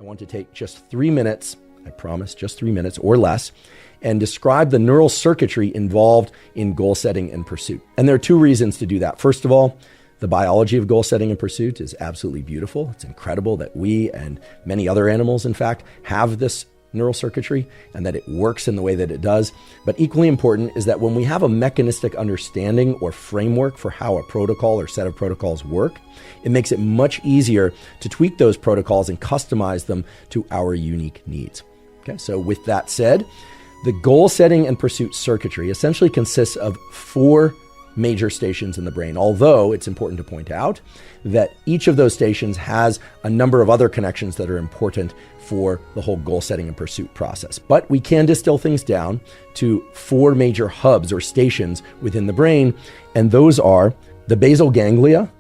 want to take just 3 minutes, I promise, just 3 minutes or less, and describe the neural circuitry involved in goal setting and pursuit. And there are two reasons to do that. First of all, the biology of goal setting and pursuit is absolutely beautiful. It's incredible that we and many other animals, in fact, have this neural circuitry and that it works in the way that it does. But equally important is that when we have a mechanistic understanding or framework for how a protocol or set of protocols work, it makes it much easier to tweak those protocols and customize them to our unique needs. Okay, so with that said, the goal setting and pursuit circuitry essentially consists of 4 major stations in the brain, although it's important to point out that each of those stations has a number of other connections that are important for the whole goal setting and pursuit process. But we can distill things down to 4 major hubs or stations within the brain, and those are the basal ganglia,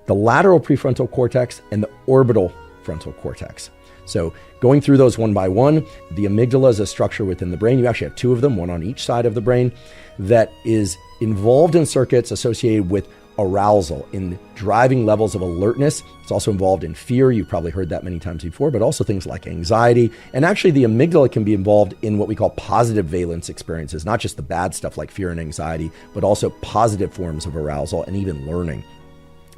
the lateral prefrontal cortex, and the orbital frontal cortex. So going through those one by one, the amygdala is a structure within the brain. You actually have 2 of them, one on each side of the brain, that is involved in circuits associated with arousal, in driving levels of alertness. It's also involved in fear. You've probably heard that many times before, but also things like anxiety. And actually the amygdala can be involved in what we call positive valence experiences, not just the bad stuff like fear and anxiety, but also positive forms of arousal and even learning.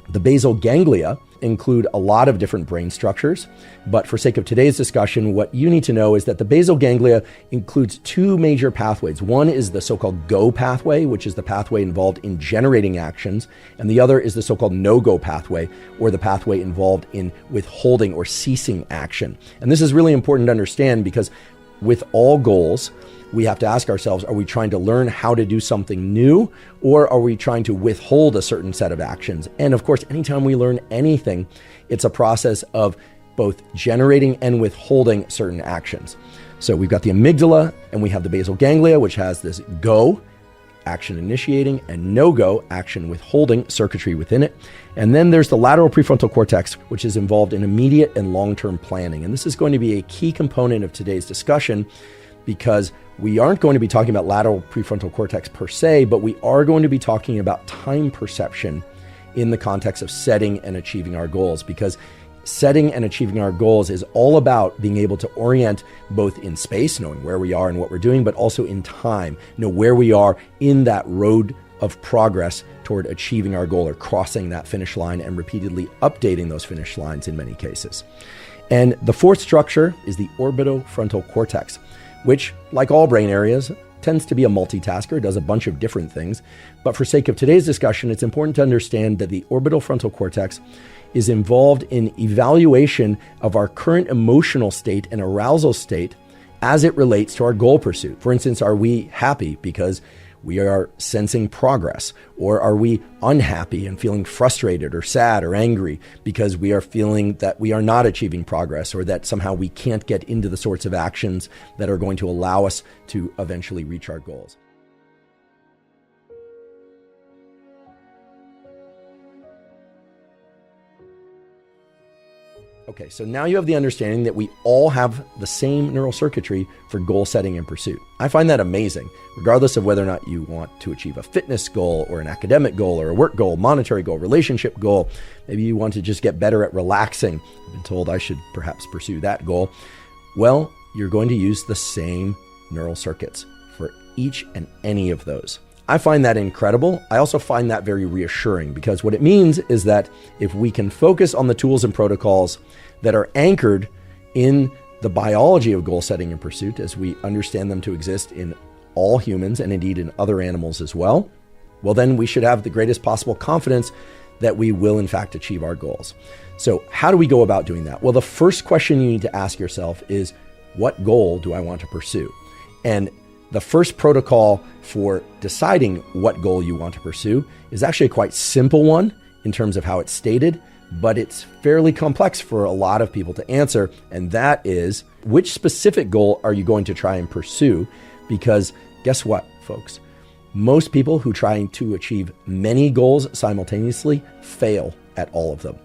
The basal ganglia include a lot of different brain structures, but for sake of today's discussion, what you need to know is that the basal ganglia includes 2 major pathways. One is the so-called go pathway, which is the pathway involved in generating actions, and the other is the so-called no-go pathway, or the pathway involved in withholding or ceasing action. And this is really important to understand because with all goals, we have to ask ourselves, are we trying to learn how to do something new, or are we trying to withhold a certain set of actions? And of course, anytime we learn anything, it's a process of both generating and withholding certain actions. So we've got the amygdala and we have the basal ganglia, which has this go, action initiating, and no-go, action withholding circuitry within it. And then there's the lateral prefrontal cortex, which is involved in immediate and long-term planning. And this is going to be a key component of today's discussion, because we aren't going to be talking about lateral prefrontal cortex per se, but we are going to be talking about time perception in the context of setting and achieving our goals, because setting and achieving our goals is all about being able to orient both in space, knowing where we are and what we're doing, but also in time, know where we are in that road of progress toward achieving our goal or crossing that finish line and repeatedly updating those finish lines in many cases. And the 4th structure is the orbitofrontal cortex, which, like all brain areas, tends to be a multitasker, does a bunch of different things. But for sake of today's discussion, it's important to understand that the orbitofrontal cortex is involved in evaluation of our current emotional state and arousal state as it relates to our goal pursuit. For instance, are we happy because we are sensing progress? Or are we unhappy and feeling frustrated or sad or angry because we are feeling that we are not achieving progress, or that somehow we can't get into the sorts of actions that are going to allow us to eventually reach our goals? Okay, so now you have the understanding that we all have the same neural circuitry for goal setting and pursuit. I find that amazing, regardless of whether or not you want to achieve a fitness goal or an academic goal or a work goal, monetary goal, relationship goal. Maybe you want to just get better at relaxing. I've been told I should perhaps pursue that goal. Well, you're going to use the same neural circuits for each and any of those. I find that incredible. I also find that very reassuring, because what it means is that if we can focus on the tools and protocols that are anchored in the biology of goal setting and pursuit, as we understand them to exist in all humans and indeed in other animals as well, well, then we should have the greatest possible confidence that we will in fact achieve our goals. So how do we go about doing that? Well, the first question you need to ask yourself is, what goal do I want to pursue? And the first protocol for deciding what goal you want to pursue is actually a quite simple one in terms of how it's stated, but it's fairly complex for a lot of people to answer. And that is, which specific goal are you going to try and pursue? Because guess what, folks? Most people who try to achieve many goals simultaneously fail at all of them.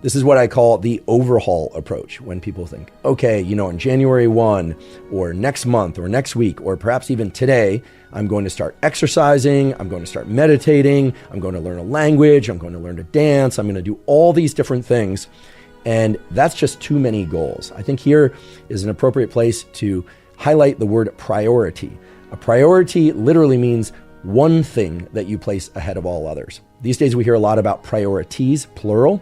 This is what I call the overhaul approach, when people think, okay, in January 1 or next month or next week, or perhaps even today, I'm going to start exercising, I'm going to start meditating, I'm going to learn a language, I'm going to learn to dance, I'm going to do all these different things. And that's just too many goals. I think here is an appropriate place to highlight the word priority. A priority literally means one thing that you place ahead of all others. These days we hear a lot about priorities, plural,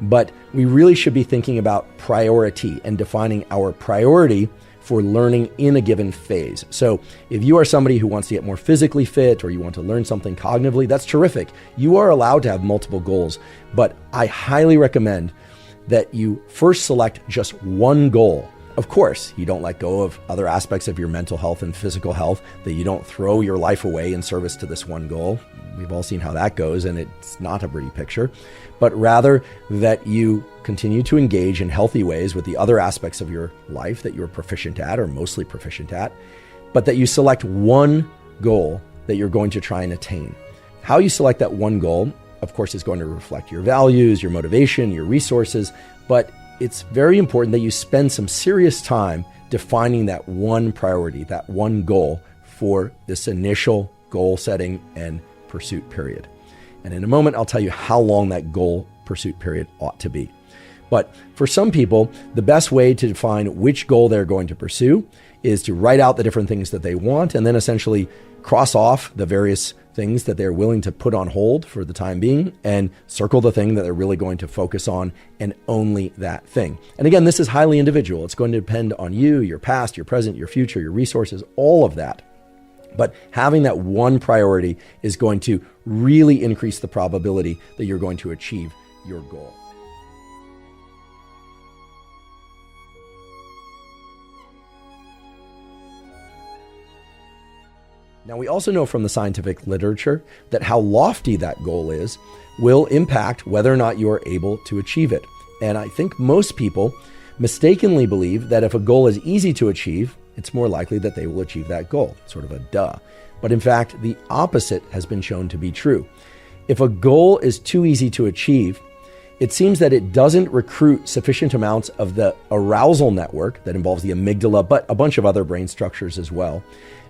but we really should be thinking about priority and defining our priority for learning in a given phase. So if you are somebody who wants to get more physically fit, or you want to learn something cognitively, that's terrific. You are allowed to have multiple goals, but I highly recommend that you first select just one goal. Of course, you don't let go of other aspects of your mental health and physical health, that you don't throw your life away in service to this one goal. We've all seen how that goes, and it's not a pretty picture. But rather that you continue to engage in healthy ways with the other aspects of your life that you're proficient at, or mostly proficient at, but that you select one goal that you're going to try and attain. How you select that one goal, of course, is going to reflect your values, your motivation, your resources, but it's very important that you spend some serious time defining that one priority, that one goal for this initial goal setting and pursuit period. And in a moment, I'll tell you how long that goal pursuit period ought to be. But for some people, the best way to define which goal they're going to pursue is to write out the different things that they want and then essentially cross off the various things that they're willing to put on hold for the time being and circle the thing that they're really going to focus on, and only that thing. And again, this is highly individual. It's going to depend on you, your past, your present, your future, your resources, all of that. But having that one priority is going to really increase the probability that you're going to achieve your goal. Now, we also know from the scientific literature that how lofty that goal is will impact whether or not you are able to achieve it. And I think most people mistakenly believe that if a goal is easy to achieve, it's more likely that they will achieve that goal. Sort of a duh. But in fact, the opposite has been shown to be true. If a goal is too easy to achieve, it seems that it doesn't recruit sufficient amounts of the arousal network that involves the amygdala, but a bunch of other brain structures as well,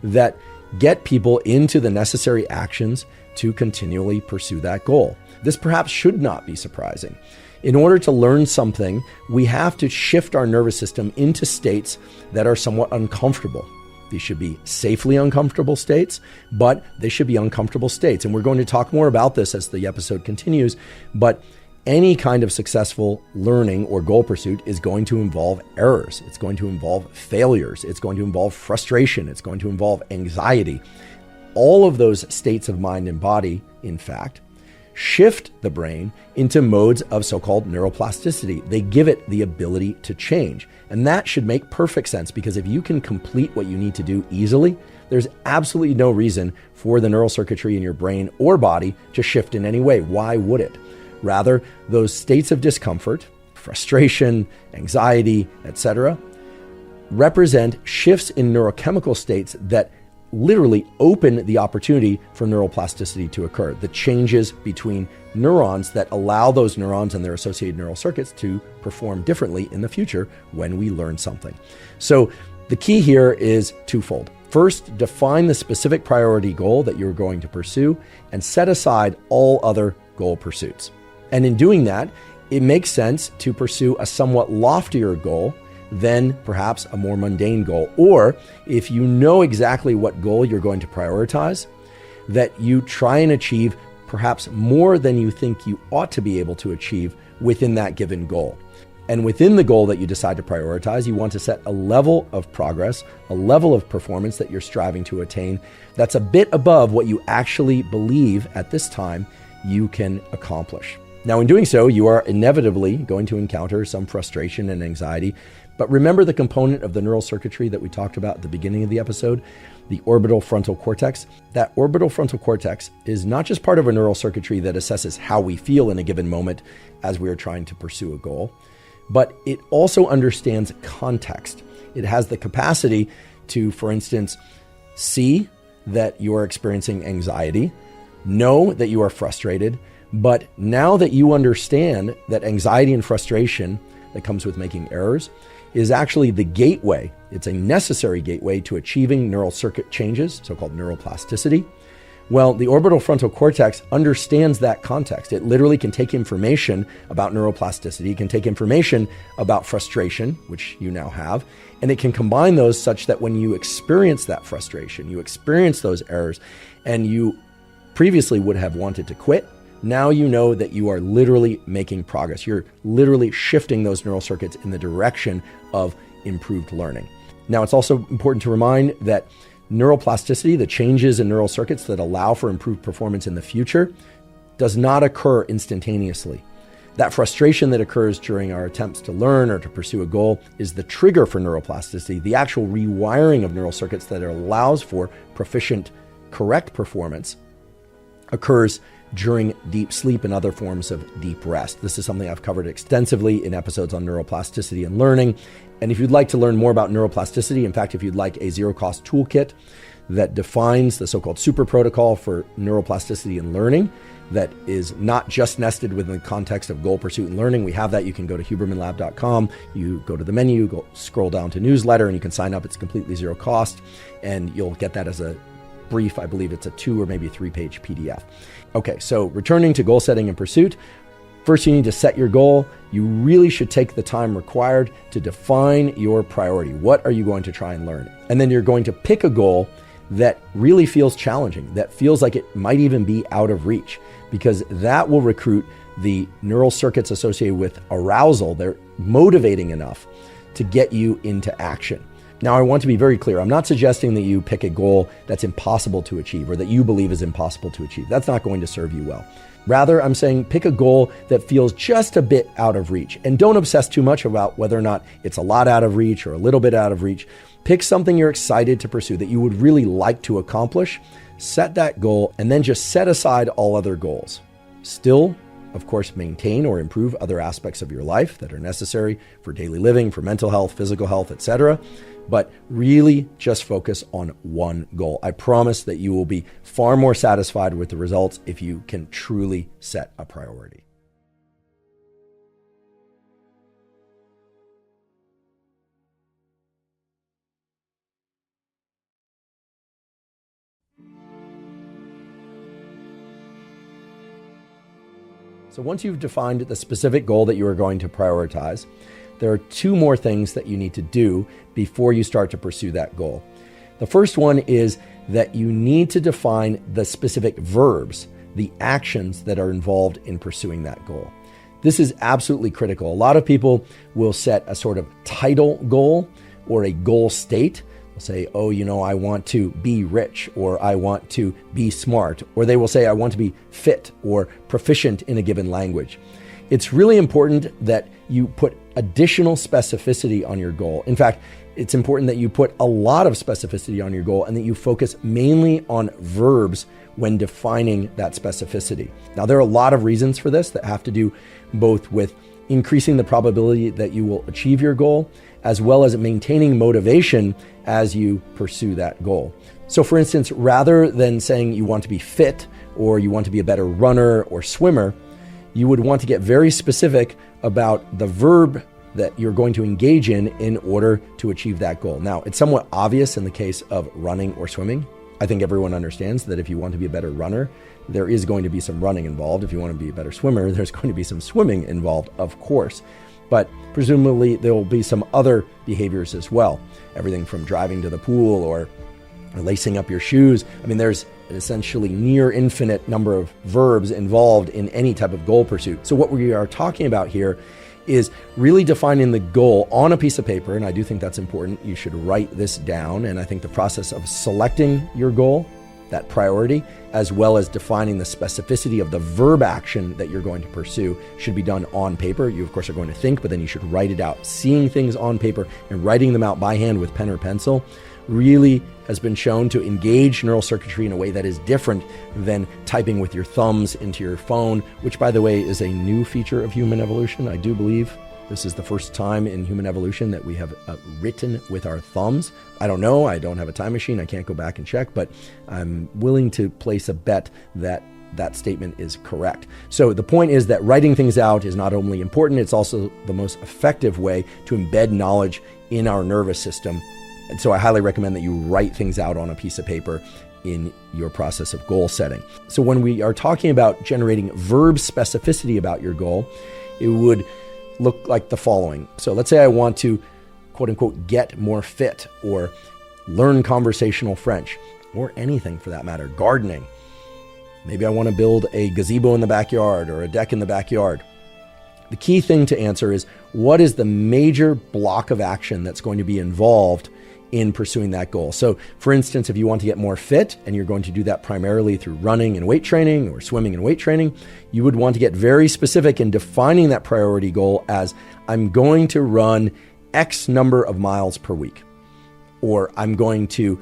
that get people into the necessary actions to continually pursue that goal. This perhaps should not be surprising. In order to learn something, we have to shift our nervous system into states that are somewhat uncomfortable. These should be safely uncomfortable states, but they should be uncomfortable states. And we're going to talk more about this as the episode continues, but any kind of successful learning or goal pursuit is going to involve errors. It's going to involve failures. It's going to involve frustration. It's going to involve anxiety. All of those states of mind and body, in fact, shift the brain into modes of so-called neuroplasticity. They give it the ability to change. And that should make perfect sense, because if you can complete what you need to do easily, there's absolutely no reason for the neural circuitry in your brain or body to shift in any way. Why would it? Rather, those states of discomfort, frustration, anxiety, etc., represent shifts in neurochemical states that literally open the opportunity for neuroplasticity to occur. The changes between neurons that allow those neurons and their associated neural circuits to perform differently in the future when we learn something. So the key here is twofold. First, define the specific priority goal that you're going to pursue and set aside all other goal pursuits. And in doing that, it makes sense to pursue a somewhat loftier goal than perhaps a more mundane goal. Or if you know exactly what goal you're going to prioritize, that you try and achieve perhaps more than you think you ought to be able to achieve within that given goal. And within the goal that you decide to prioritize, you want to set a level of progress, a level of performance that you're striving to attain that's a bit above what you actually believe at this time you can accomplish. Now, in doing so, you are inevitably going to encounter some frustration and anxiety. But remember the component of the neural circuitry that we talked about at the beginning of the episode, the orbital frontal cortex. That orbital frontal cortex is not just part of a neural circuitry that assesses how we feel in a given moment as we are trying to pursue a goal, but it also understands context. It has the capacity to, for instance, see that you are experiencing anxiety, know that you are frustrated, but now that you understand that anxiety and frustration that comes with making errors is actually the gateway, it's a necessary gateway to achieving neural circuit changes, so-called neuroplasticity. Well, the orbital frontal cortex understands that context. It literally can take information about neuroplasticity, it can take information about frustration, which you now have, and it can combine those such that when you experience that frustration, you experience those errors, and you previously would have wanted to quit, now you know that you are literally making progress. You're literally shifting those neural circuits in the direction of improved learning. Now, it's also important to remind that neuroplasticity, the changes in neural circuits that allow for improved performance in the future, does not occur instantaneously. That frustration that occurs during our attempts to learn or to pursue a goal is the trigger for neuroplasticity, the actual rewiring of neural circuits that allows for proficient, correct performance occurs during deep sleep and other forms of deep rest. This is something I've covered extensively in episodes on neuroplasticity and learning. And if you'd like to learn more about neuroplasticity, in fact, if you'd like a zero-cost toolkit that defines the so-called super protocol for neuroplasticity and learning that is not just nested within the context of goal pursuit and learning, we have that. You can go to hubermanlab.com, you go to the menu, go scroll down to newsletter, and you can sign up. It's completely zero cost, and you'll get that as a brief. I believe it's a 2 or maybe 3-page PDF. Okay, so returning to goal setting and pursuit, first you need to set your goal. You really should take the time required to define your priority. What are you going to try and learn? And then you're going to pick a goal that really feels challenging, that feels like it might even be out of reach, because that will recruit the neural circuits associated with arousal. They're motivating enough to get you into action. Now, I want to be very clear. I'm not suggesting that you pick a goal that's impossible to achieve or that you believe is impossible to achieve. That's not going to serve you well. Rather, I'm saying pick a goal that feels just a bit out of reach, and don't obsess too much about whether or not it's a lot out of reach or a little bit out of reach. Pick something you're excited to pursue that you would really like to accomplish. Set that goal and then just set aside all other goals. Still, of course, maintain or improve other aspects of your life that are necessary for daily living, for mental health, physical health, etc. But really just focus on one goal. I promise that you will be far more satisfied with the results if you can truly set a priority. So once you've defined the specific goal that you are going to prioritize, there are 2 more things that you need to do before you start to pursue that goal. The first one is that you need to define the specific verbs, the actions that are involved in pursuing that goal. This is absolutely critical. A lot of people will set a sort of title goal or a goal state. They'll say, I want to be rich, or I want to be smart, or they will say, I want to be fit or proficient in a given language. It's really important that you put additional specificity on your goal. In fact, it's important that you put a lot of specificity on your goal and that you focus mainly on verbs when defining that specificity. Now, there are a lot of reasons for this that have to do both with increasing the probability that you will achieve your goal, as well as maintaining motivation as you pursue that goal. So for instance, rather than saying you want to be fit or you want to be a better runner or swimmer, you would want to get very specific about the verb that you're going to engage in order to achieve that goal. Now, it's somewhat obvious in the case of running or swimming. I think everyone understands that if you want to be a better runner, there is going to be some running involved. If you want to be a better swimmer, there's going to be some swimming involved, of course. But presumably there will be some other behaviors as well. Everything from driving to the pool or lacing up your shoes. I mean, there's an essentially near infinite number of verbs involved in any type of goal pursuit. So what we are talking about here is really defining the goal on a piece of paper, and I do think that's important. You should write this down, and I think the process of selecting your goal, that priority, as well as defining the specificity of the verb action that you're going to pursue should be done on paper. You, of course, are going to think, but then you should write it out. Seeing things on paper and writing them out by hand with pen or pencil really has been shown to engage neural circuitry in a way that is different than typing with your thumbs into your phone, which, by the way, is a new feature of human evolution. I do believe this is the first time in human evolution that we have written with our thumbs. I don't know. I don't have a time machine. I can't go back and check, but I'm willing to place a bet that that statement is correct. So the point is that writing things out is not only important, it's also the most effective way to embed knowledge in our nervous system. And so I highly recommend that you write things out on a piece of paper in your process of goal setting. So when we are talking about generating verb specificity about your goal, it would look like the following. So let's say I want to, quote unquote, get more fit, or learn conversational French, or anything for that matter, gardening. Maybe I want to build a gazebo in the backyard or a deck in the backyard. The key thing to answer is, what is the major block of action that's going to be involved in pursuing that goal? So for instance, if you want to get more fit and you're going to do that primarily through running and weight training, or swimming and weight training, you would want to get very specific in defining that priority goal as, I'm going to run X number of miles per week, or I'm going to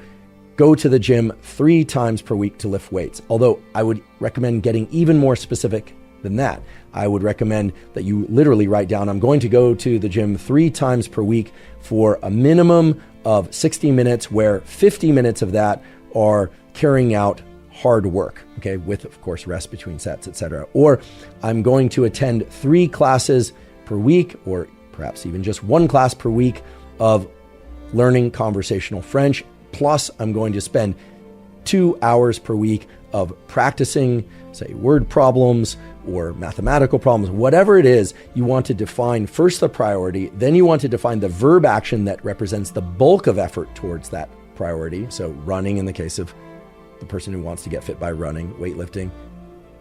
go to the gym 3 times per week to lift weights. Although I would recommend getting even more specific than that. I would recommend that you literally write down, I'm going to go to the gym 3 times per week for a minimum of 60 minutes, where 50 minutes of that are carrying out hard work, okay, with of course rest between sets, etc. Or I'm going to attend 3 classes per week, or perhaps even just 1 class per week of learning conversational French, plus I'm going to spend 2 hours per week of practicing, say, word problems or mathematical problems. Whatever it is, you want to define first the priority, then you want to define the verb action that represents the bulk of effort towards that priority. So running in the case of the person who wants to get fit by running, weightlifting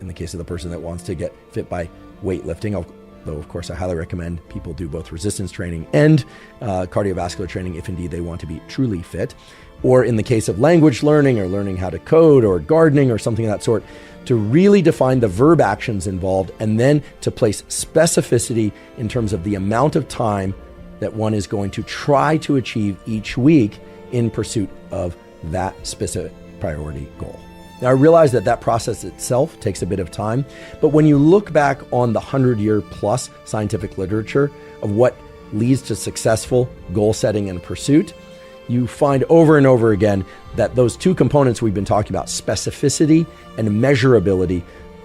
in the case of the person that wants to get fit by weightlifting, though of course I highly recommend people do both resistance training and cardiovascular training if indeed they want to be truly fit. Or in the case of language learning, or learning how to code, or gardening, or something of that sort, to really define the verb actions involved, and then to place specificity in terms of the amount of time that one is going to try to achieve each week in pursuit of that specific priority goal. Now, I realize that process itself takes a bit of time, but when you look back on the 100-year plus scientific literature of what leads to successful goal setting and pursuit, you find over and over again that those 2 components we've been talking about, specificity and measurability,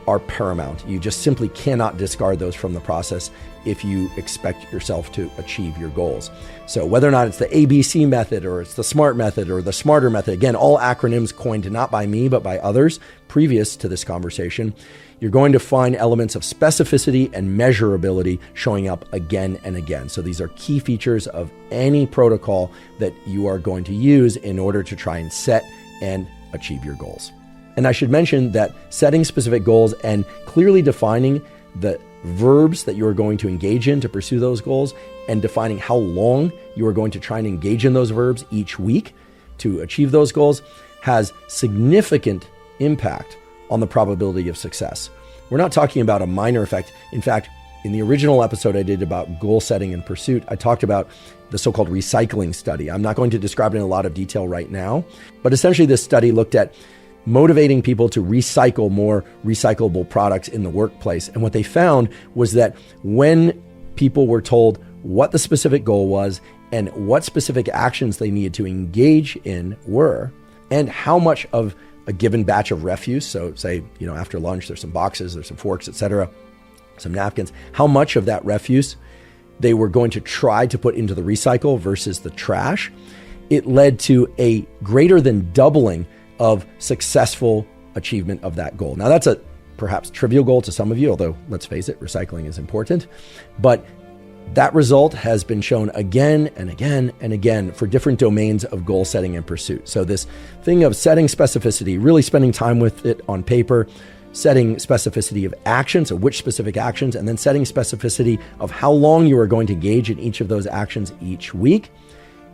are paramount. You just simply cannot discard those from the process if you expect yourself to achieve your goals. So whether or not it's the ABC method, or it's the SMART method, or the SMARTER method, again, all acronyms coined not by me, but by others previous to this conversation, you're going to find elements of specificity and measurability showing up again and again. So these are key features of any protocol that you are going to use in order to try and set and achieve your goals. And I should mention that setting specific goals and clearly defining the verbs that you are going to engage in to pursue those goals, and defining how long you are going to try and engage in those verbs each week to achieve those goals, has significant impact on the probability of success. We're not talking about a minor effect. In fact, in the original episode I did about goal setting and pursuit, I talked about the so-called recycling study. I'm not going to describe it in a lot of detail right now, but essentially this study looked at motivating people to recycle more recyclable products in the workplace. And what they found was that when people were told what the specific goal was and what specific actions they needed to engage in were, and how much of a given batch of refuse, so say, after lunch, there's some boxes, there's some forks, etc., some napkins, how much of that refuse they were going to try to put into the recycle versus the trash, it led to a greater than doubling of successful achievement of that goal. Now, that's a perhaps trivial goal to some of you, although let's face it, recycling is important. But that result has been shown again and again and again for different domains of goal setting and pursuit. So this thing of setting specificity, really spending time with it on paper, setting specificity of actions, so which specific actions, and then setting specificity of how long you are going to engage in each of those actions each week,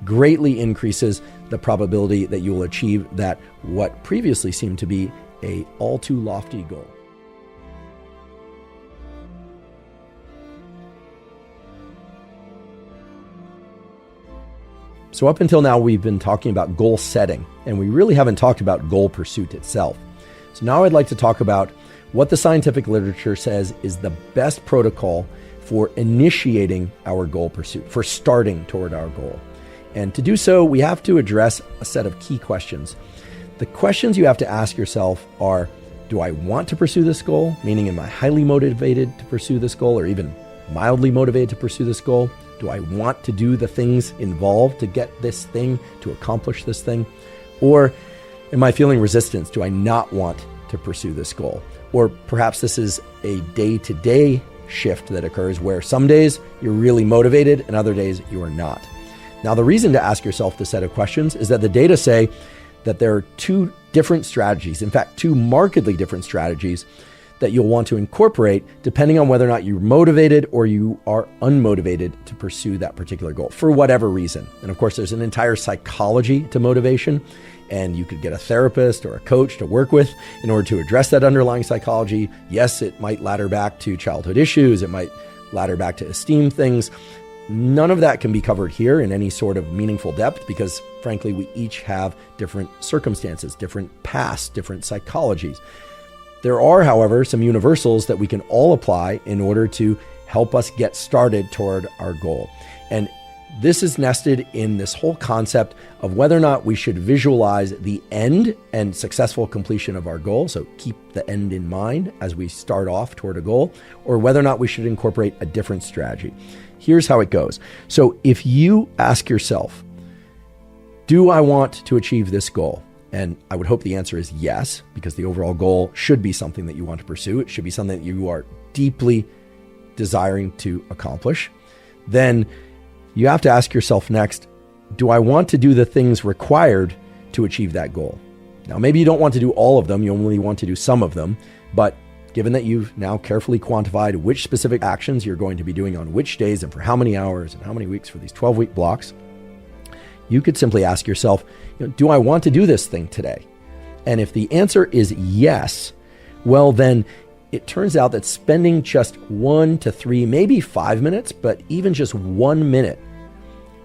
greatly increases the probability that you will achieve that what previously seemed to be a all too lofty goal. So up until now, we've been talking about goal setting, and we really haven't talked about goal pursuit itself. So now I'd like to talk about what the scientific literature says is the best protocol for initiating our goal pursuit, for starting toward our goal. And to do so, we have to address a set of key questions. The questions you have to ask yourself are, do I want to pursue this goal? Meaning, am I highly motivated to pursue this goal, or even mildly motivated to pursue this goal? Do I want to do the things involved to get this thing, to accomplish this thing? Or Am I feeling resistance? Do I not want to pursue this goal? Or perhaps this is a day-to-day shift that occurs where some days you're really motivated and other days you are not. Now, the reason to ask yourself this set of questions is that the data say that there are two different strategies, in fact, two markedly different strategies that you'll want to incorporate depending on whether or not you're motivated or you are unmotivated to pursue that particular goal for whatever reason. And of course, there's an entire psychology to motivation, and you could get a therapist or a coach to work with in order to address that underlying psychology. Yes, it might ladder back to childhood issues. It might ladder back to esteem things. None of that can be covered here in any sort of meaningful depth because, frankly, we each have different circumstances, different pasts, different psychologies. There are, however, some universals that we can all apply in order to help us get started toward our goal. And this is nested in this whole concept of whether or not we should visualize the end and successful completion of our goal. So keep the end in mind as we start off toward a goal, or whether or not we should incorporate a different strategy. Here's how it goes. So if you ask yourself, do I want to achieve this goal? And I would hope the answer is yes, because the overall goal should be something that you want to pursue. It should be something that you are deeply desiring to accomplish. Then you have to ask yourself next, do I want to do the things required to achieve that goal? Now, maybe you don't want to do all of them. You only want to do some of them. But given that you've now carefully quantified which specific actions you're going to be doing on which days and for how many hours and how many weeks for these 12-week blocks, you could simply ask yourself, do I want to do this thing today? And if the answer is yes, well, then it turns out that spending just 1 to 3, maybe 5 minutes, but even just 1 minute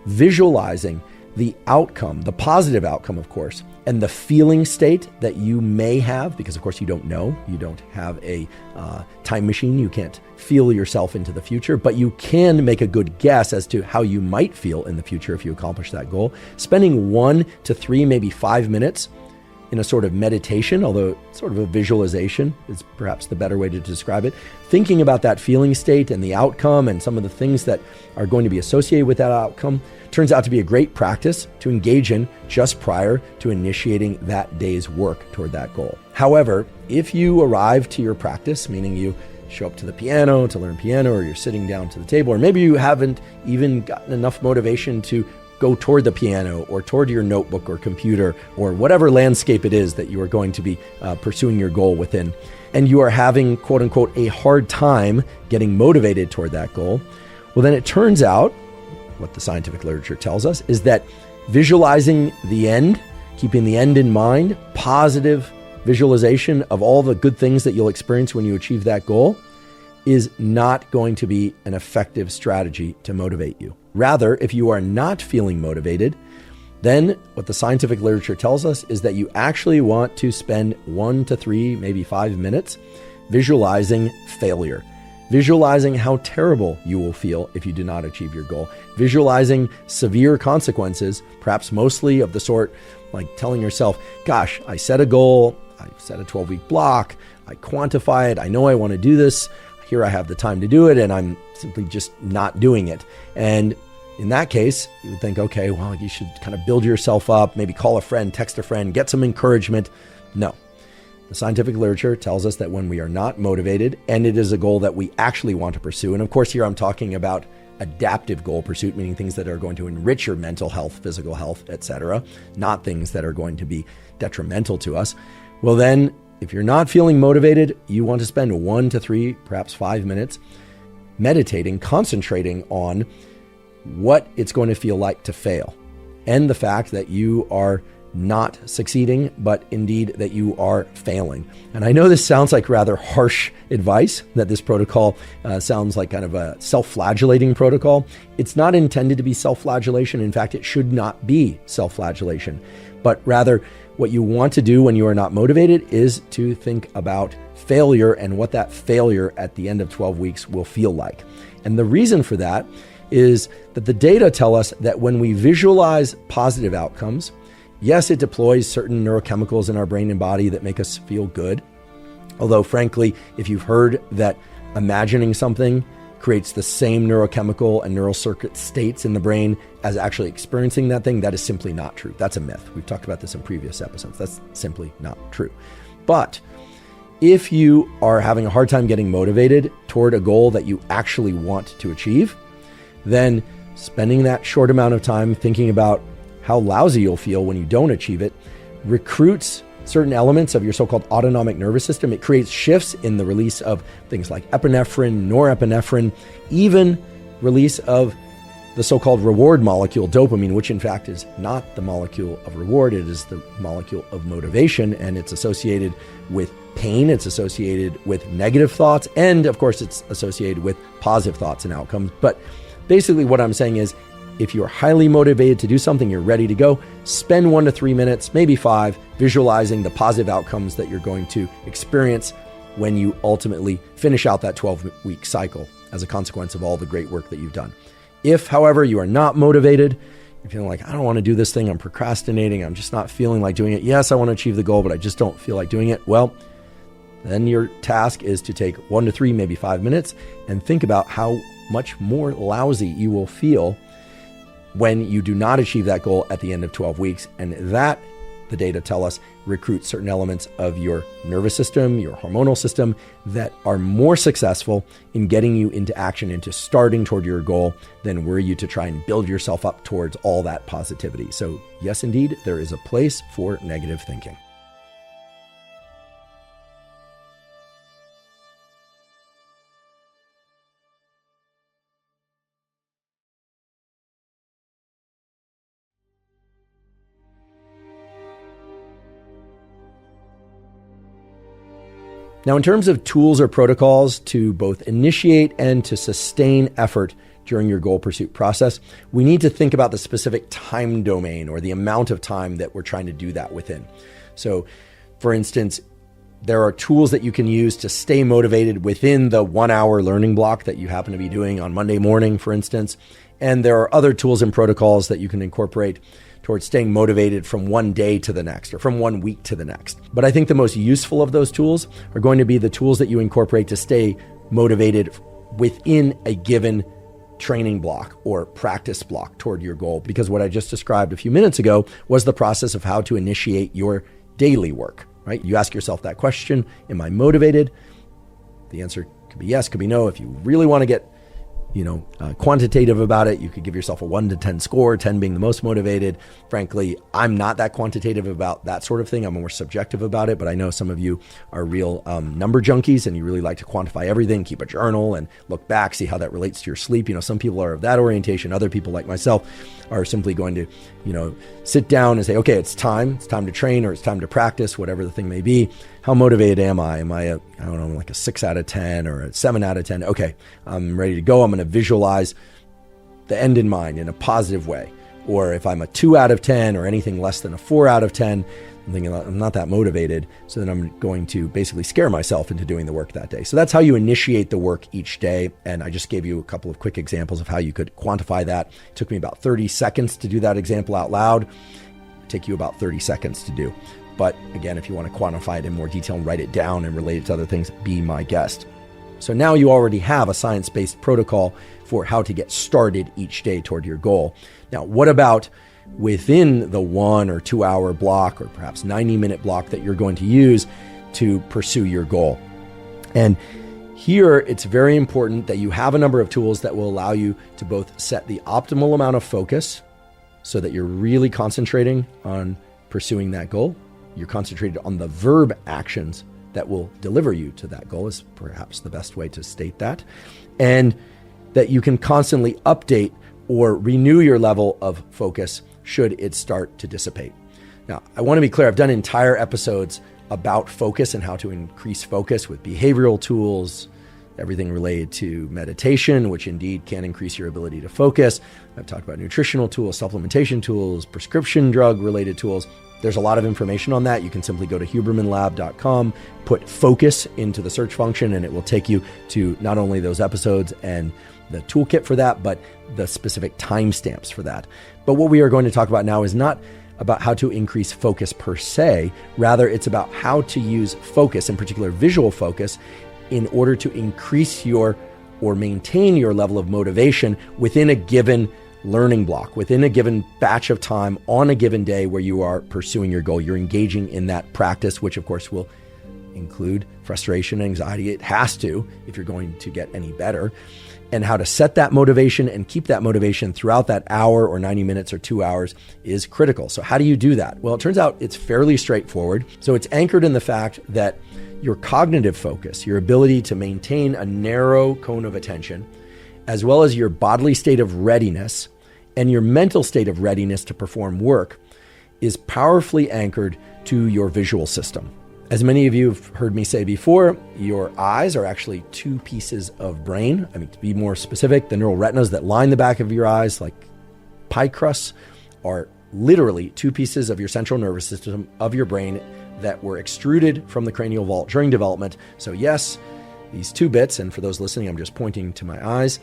visualizing the outcome, the positive outcome, of course, and the feeling state that you may have, because of course you don't know, you don't have a time machine, you can't feel yourself into the future, but you can make a good guess as to how you might feel in the future if you accomplish that goal. Spending 1 to 3, maybe 5 minutes in a sort of meditation, although sort of a visualization is perhaps the better way to describe it, thinking about that feeling state and the outcome and some of the things that are going to be associated with that outcome turns out to be a great practice to engage in just prior to initiating that day's work toward that goal. However, if you arrive to your practice, meaning you show up to the piano to learn piano, or you're sitting down to the table, or maybe you haven't even gotten enough motivation to go toward the piano or toward your notebook or computer or whatever landscape it is that you are going to be pursuing your goal within, and you are having, quote unquote, a hard time getting motivated toward that goal, well, then it turns out, what the scientific literature tells us, is that visualizing the end, keeping the end in mind, positive visualization of all the good things that you'll experience when you achieve that goal, is not going to be an effective strategy to motivate you. Rather, if you are not feeling motivated, then what the scientific literature tells us is that you actually want to spend 1 to 3, maybe 5 minutes visualizing failure, visualizing how terrible you will feel if you do not achieve your goal, visualizing severe consequences, perhaps mostly of the sort like telling yourself, gosh, I set a goal, I set a 12-week block, I quantify it, I know I want to do this, here I have the time to do it, and I'm simply just not doing it. And in that case, you would think, okay, well, you should kind of build yourself up, maybe call a friend, text a friend, get some encouragement. No. The scientific literature tells us that when we are not motivated, and it is a goal that we actually want to pursue, and of course here I'm talking about adaptive goal pursuit, meaning things that are going to enrich your mental health, physical health, etc., not things that are going to be detrimental to us. Well then, if you're not feeling motivated, you want to spend 1 to 3, perhaps 5 minutes meditating, concentrating on what it's going to feel like to fail, and the fact that you are not succeeding, but indeed that you are failing. And I know this sounds like rather harsh advice, that this protocol sounds like kind of a self-flagellating protocol. It's not intended to be self-flagellation. In fact, it should not be self-flagellation, but rather what you want to do when you are not motivated is to think about failure and what that failure at the end of 12 weeks will feel like. And the reason for that is that the data tell us that when we visualize positive outcomes, yes, it deploys certain neurochemicals in our brain and body that make us feel good. Although, frankly, if you've heard that imagining something creates the same neurochemical and neural circuit states in the brain as actually experiencing that thing. That is simply not true. That's a myth. We've talked about this in previous episodes. That's simply not true. But if you are having a hard time getting motivated toward a goal that you actually want to achieve, then spending that short amount of time thinking about how lousy you'll feel when you don't achieve it recruits certain elements of your so-called autonomic nervous system. It creates shifts in the release of things like epinephrine, norepinephrine, even release of the so-called reward molecule, dopamine, which in fact is not the molecule of reward. It is the molecule of motivation, and it's associated with pain. It's associated with negative thoughts. And of course, it's associated with positive thoughts and outcomes. But basically what I'm saying is, if you're highly motivated to do something, you're ready to go, spend 1 to 3 minutes, maybe 5, visualizing the positive outcomes that you're going to experience when you ultimately finish out that 12-week cycle as a consequence of all the great work that you've done. If, however, you are not motivated, you're feeling like, I don't want to do this thing, I'm procrastinating, I'm just not feeling like doing it. Yes, I want to achieve the goal, but I just don't feel like doing it. Well, then your task is to take 1 to 3, maybe 5 minutes and think about how much more lousy you will feel when you do not achieve that goal at the end of 12 weeks. And that, the data tell us, recruits certain elements of your nervous system, your hormonal system, that are more successful in getting you into action, into starting toward your goal, than were you to try and build yourself up towards all that positivity. So yes, indeed, there is a place for negative thinking. Now, in terms of tools or protocols to both initiate and to sustain effort during your goal pursuit process, we need to think about the specific time domain or the amount of time that we're trying to do that within. So, for instance, there are tools that you can use to stay motivated within the 1-hour learning block that you happen to be doing on Monday morning, for instance. And there are other tools and protocols that you can incorporate towards staying motivated from one day to the next or from 1 week to the next. But I think the most useful of those tools are going to be the tools that you incorporate to stay motivated within a given training block or practice block toward your goal. Because what I just described a few minutes ago was the process of how to initiate your daily work, right? You ask yourself that question, am I motivated? The answer could be yes, could be no. If you really want to get quantitative about it, you could give yourself a 1 to 10 score, 10 being the most motivated. Frankly, I'm not that quantitative about that sort of thing. I'm more subjective about it, but I know some of you are real number junkies and you really like to quantify everything, keep a journal and look back, see how that relates to your sleep. Some people are of that orientation. Other people like myself are simply going to, sit down and say, okay, it's time to train, or it's time to practice, whatever the thing may be. How motivated am I? Am I like a 6 out of 10 or a 7 out of 10? Okay, I'm ready to go. I'm going to visualize the end in mind in a positive way. Or if I'm a 2 out of 10 or anything less than a 4 out of 10, I'm thinking I'm not that motivated. So then I'm going to basically scare myself into doing the work that day. So that's how you initiate the work each day. And I just gave you a couple of quick examples of how you could quantify that. It took me about 30 seconds to do that example out loud. It'll take you about 30 seconds to do. But again, if you want to quantify it in more detail and write it down and relate it to other things, be my guest. So now you already have a science-based protocol for how to get started each day toward your goal. Now, what about within the 1 or 2 hour block or perhaps 90-minute block that you're going to use to pursue your goal? And here, it's very important that you have a number of tools that will allow you to both set the optimal amount of focus so that you're really concentrating on pursuing that goal. You're concentrated on the verb actions that will deliver you to that goal, is perhaps the best way to state that. And that you can constantly update or renew your level of focus should it start to dissipate. Now, I want to be clear, I've done entire episodes about focus and how to increase focus with behavioral tools, everything related to meditation, which indeed can increase your ability to focus. I've talked about nutritional tools, supplementation tools, prescription drug related tools. There's a lot of information on that. You can simply go to hubermanlab.com, put focus into the search function, and it will take you to not only those episodes and the toolkit for that, but the specific timestamps for that. But what we are going to talk about now is not about how to increase focus per se. Rather, it's about how to use focus, in particular visual focus, in order to increase your or maintain your level of motivation within a given learning block, within a given batch of time on a given day where you are pursuing your goal. You're engaging in that practice, which of course will include frustration, anxiety. It has to, if you're going to get any better. And how to set that motivation and keep that motivation throughout that hour or 90 minutes or 2 hours is critical. So how do you do that? Well, it turns out it's fairly straightforward. So it's anchored in the fact that your cognitive focus, your ability to maintain a narrow cone of attention, as well as your bodily state of readiness and your mental state of readiness to perform work, is powerfully anchored to your visual system. As many of you have heard me say before, your eyes are actually two pieces of brain. I mean, to be more specific, the neural retinas that line the back of your eyes, like pie crusts, are literally two pieces of your central nervous system of your brain that were extruded from the cranial vault during development. So yes, these two bits, and for those listening, I'm just pointing to my eyes.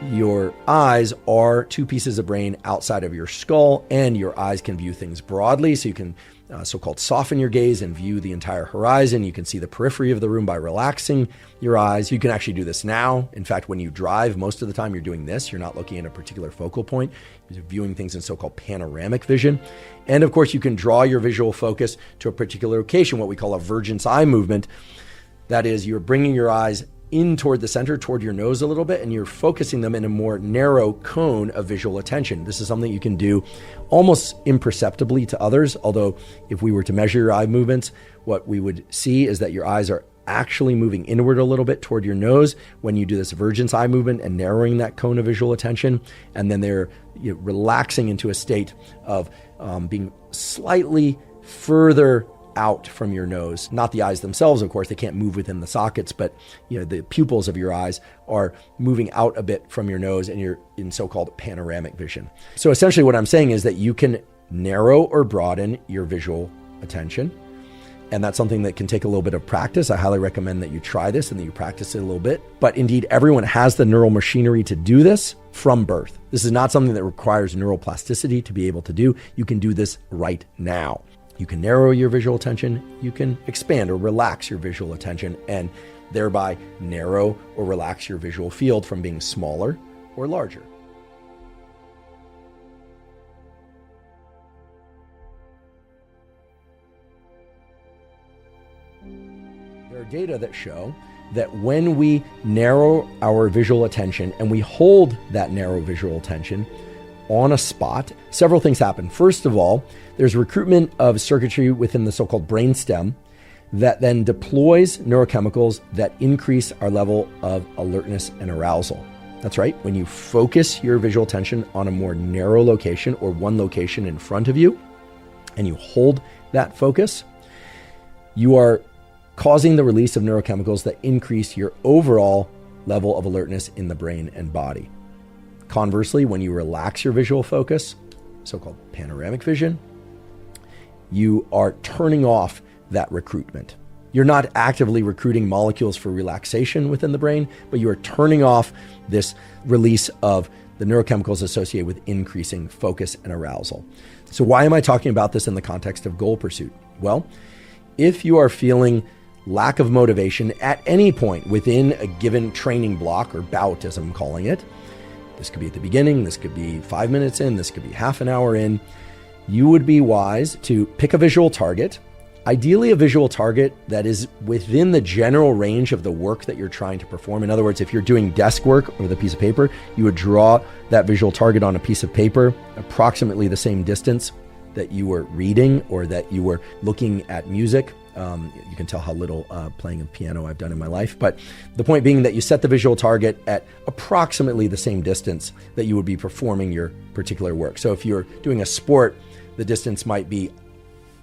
Your eyes are two pieces of brain outside of your skull, and your eyes can view things broadly. So you can so-called soften your gaze and view the entire horizon. You can see the periphery of the room by relaxing your eyes. You can actually do this now. In fact, when you drive, most of the time you're doing this. You're not looking at a particular focal point. You're viewing things in so-called panoramic vision. And of course, you can draw your visual focus to a particular location, what we call a vergence eye movement. That is, you're bringing your eyes in toward the center, toward your nose a little bit, and you're focusing them in a more narrow cone of visual attention. This is something you can do almost imperceptibly to others, although if we were to measure your eye movements, what we would see is that your eyes are actually moving inward a little bit toward your nose when you do this vergence eye movement and narrowing that cone of visual attention, and then they're relaxing into a state of being slightly further out from your nose. Not the eyes themselves, of course, they can't move within the sockets, but the pupils of your eyes are moving out a bit from your nose, and you're in so-called panoramic vision. So essentially what I'm saying is that you can narrow or broaden your visual attention, and that's something that can take a little bit of practice. I highly recommend that you try this and that you practice it a little bit. But indeed, everyone has the neural machinery to do this from birth. This is not something that requires neuroplasticity to be able to do. You can do this right now. You can narrow your visual attention, you can expand or relax your visual attention, and thereby narrow or relax your visual field from being smaller or larger. There are data that show that when we narrow our visual attention and we hold that narrow visual attention on a spot, several things happen. First of all, there's recruitment of circuitry within the so-called brainstem that then deploys neurochemicals that increase our level of alertness and arousal. That's right. When you focus your visual attention on a more narrow location or one location in front of you, and you hold that focus, you are causing the release of neurochemicals that increase your overall level of alertness in the brain and body. Conversely, when you relax your visual focus, so-called panoramic vision, you are turning off that recruitment. You're not actively recruiting molecules for relaxation within the brain, but you are turning off this release of the neurochemicals associated with increasing focus and arousal. So why am I talking about this in the context of goal pursuit? Well, if you are feeling lack of motivation at any point within a given training block or bout, as I'm calling it, this could be at the beginning, this could be 5 minutes in, this could be half an hour in, you would be wise to pick a visual target, ideally a visual target that is within the general range of the work that you're trying to perform. In other words, if you're doing desk work with a piece of paper, you would draw that visual target on a piece of paper approximately the same distance that you were reading or that you were looking at music. You can tell how little playing a piano I've done in my life. But the point being that you set the visual target at approximately the same distance that you would be performing your particular work. So if you're doing a sport, the distance might be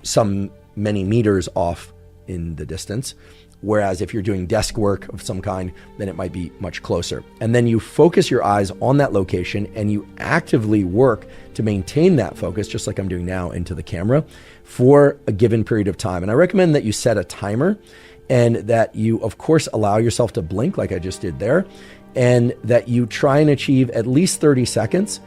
some many meters off in the distance. Whereas if you're doing desk work of some kind, then it might be much closer. And then you focus your eyes on that location and you actively work to maintain that focus, just like I'm doing now into the camera, for a given period of time. And I recommend that you set a timer and that you, of course, allow yourself to blink like I just did there, and that you try and achieve at least 30 seconds,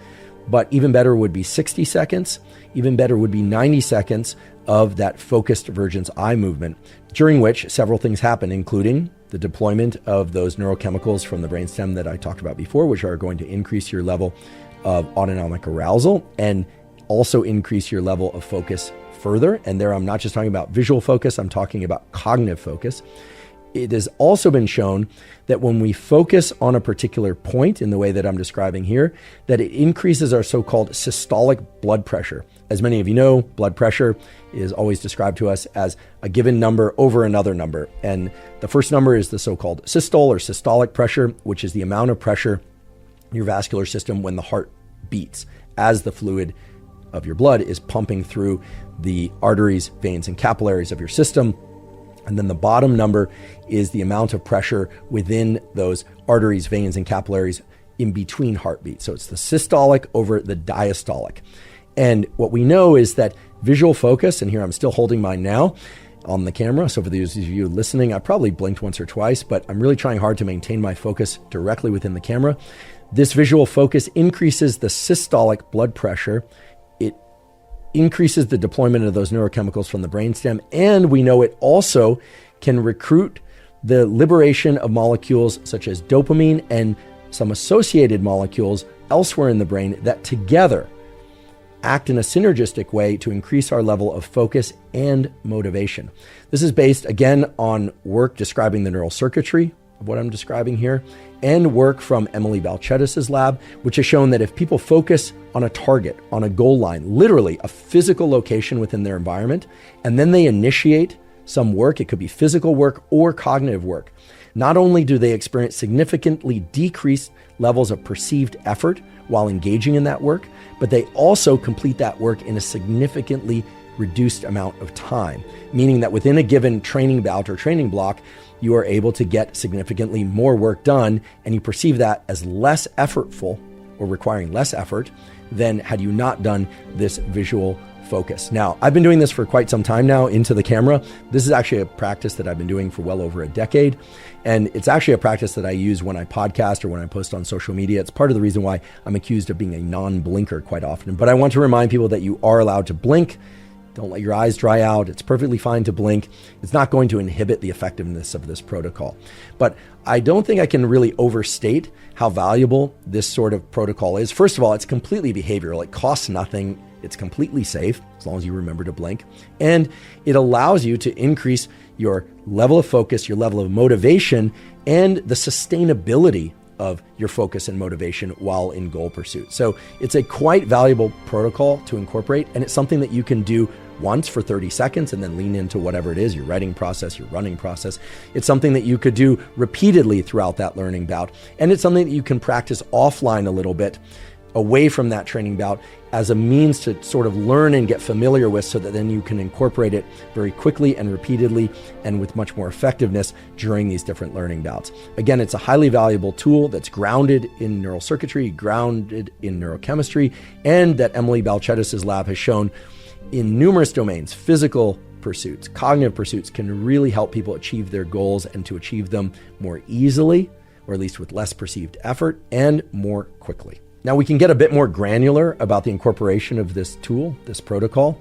but even better would be 60 seconds. Even better would be 90 seconds of that focused vergence eye movement, during which several things happen, including the deployment of those neurochemicals from the brainstem that I talked about before, which are going to increase your level of autonomic arousal and also increase your level of focus further. And there, I'm not just talking about visual focus, I'm talking about cognitive focus. It has also been shown that when we focus on a particular point in the way that I'm describing here, that it increases our so-called systolic blood pressure. As many of you know, blood pressure is always described to us as a given number over another number. And the first number is the so-called systole or systolic pressure, which is the amount of pressure in your vascular system when the heart beats, as the fluid of your blood is pumping through the arteries, veins, and capillaries of your system. And then the bottom number is the amount of pressure within those arteries, veins, and capillaries in between heartbeats. So it's the systolic over the diastolic. And what we know is that visual focus, and here I'm still holding mine now on the camera. So for those of you listening, I probably blinked once or twice, but I'm really trying hard to maintain my focus directly within the camera. This visual focus increases the systolic blood pressure. It increases the deployment of those neurochemicals from the brainstem, and we know it also can recruit the liberation of molecules such as dopamine and some associated molecules elsewhere in the brain that together act in a synergistic way to increase our level of focus and motivation. This is based, again, on work describing the neural circuitry of what I'm describing here, and work from Emily Balcetis' lab, which has shown that if people focus on a target, on a goal line, literally a physical location within their environment, and then they initiate some work, it could be physical work or cognitive work, not only do they experience significantly decreased levels of perceived effort while engaging in that work, but they also complete that work in a significantly reduced amount of time, meaning that within a given training bout or training block, you are able to get significantly more work done, and you perceive that as less effortful or requiring less effort than had you not done this visual focus. Now, I've been doing this for quite some time now into the camera. This is actually a practice that I've been doing for well over a decade. And it's actually a practice that I use when I podcast or when I post on social media. It's part of the reason why I'm accused of being a non-blinker quite often. But I want to remind people that you are allowed to blink. Don't let your eyes dry out. It's perfectly fine to blink. It's not going to inhibit the effectiveness of this protocol. But I don't think I can really overstate how valuable this sort of protocol is. First of all, it's completely behavioral. It costs nothing. It's completely safe as long as you remember to blink. And it allows you to increase your level of focus, your level of motivation, and the sustainability of your focus and motivation while in goal pursuit. So it's a quite valuable protocol to incorporate, and it's something that you can do once for 30 seconds and then lean into whatever it is, your writing process, your running process. It's something that you could do repeatedly throughout that learning bout. And it's something that you can practice offline a little bit away from that training bout as a means to sort of learn and get familiar with, so that then you can incorporate it very quickly and repeatedly and with much more effectiveness during these different learning bouts. Again, it's a highly valuable tool that's grounded in neural circuitry, grounded in neurochemistry, and that Emily Balcetis' lab has shown in numerous domains, physical pursuits, cognitive pursuits, can really help people achieve their goals and to achieve them more easily, or at least with less perceived effort, and more quickly. Now, we can get a bit more granular about the incorporation of this tool, this protocol.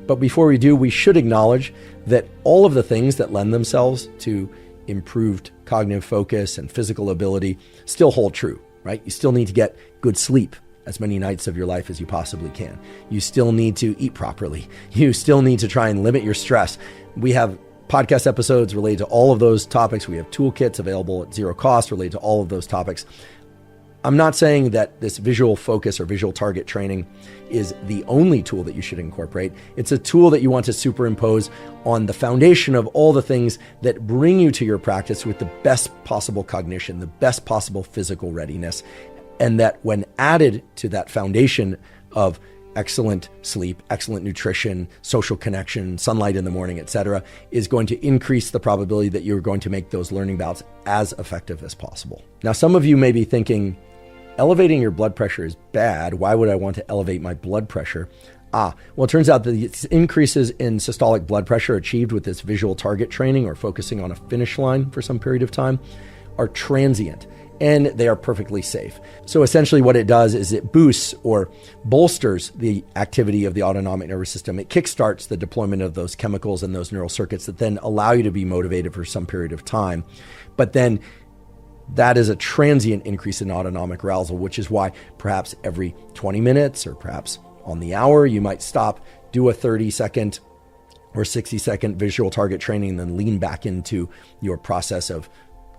But before we do, we should acknowledge that all of the things that lend themselves to improved cognitive focus and physical ability still hold true, right? You still need to get good sleep as many nights of your life as you possibly can. You still need to eat properly. You still need to try and limit your stress. We have podcast episodes related to all of those topics. We have toolkits available at zero cost related to all of those topics. I'm not saying that this visual focus or visual target training is the only tool that you should incorporate. It's a tool that you want to superimpose on the foundation of all the things that bring you to your practice with the best possible cognition, the best possible physical readiness, and that when added to that foundation of excellent sleep, excellent nutrition, social connection, sunlight in the morning, etc., is going to increase the probability that you're going to make those learning bouts as effective as possible. Now, some of you may be thinking, elevating your blood pressure is bad. Why would I want to elevate my blood pressure? Well, it turns out that the increases in systolic blood pressure achieved with this visual target training or focusing on a finish line for some period of time are transient. and they are perfectly safe. So essentially what it does is it boosts or bolsters the activity of the autonomic nervous system. It kickstarts the deployment of those chemicals and those neural circuits that then allow you to be motivated for some period of time. But then that is a transient increase in autonomic arousal, which is why perhaps every 20 minutes or perhaps on the hour, you might stop, do a 30-second or 60-second visual target training, and then lean back into your process of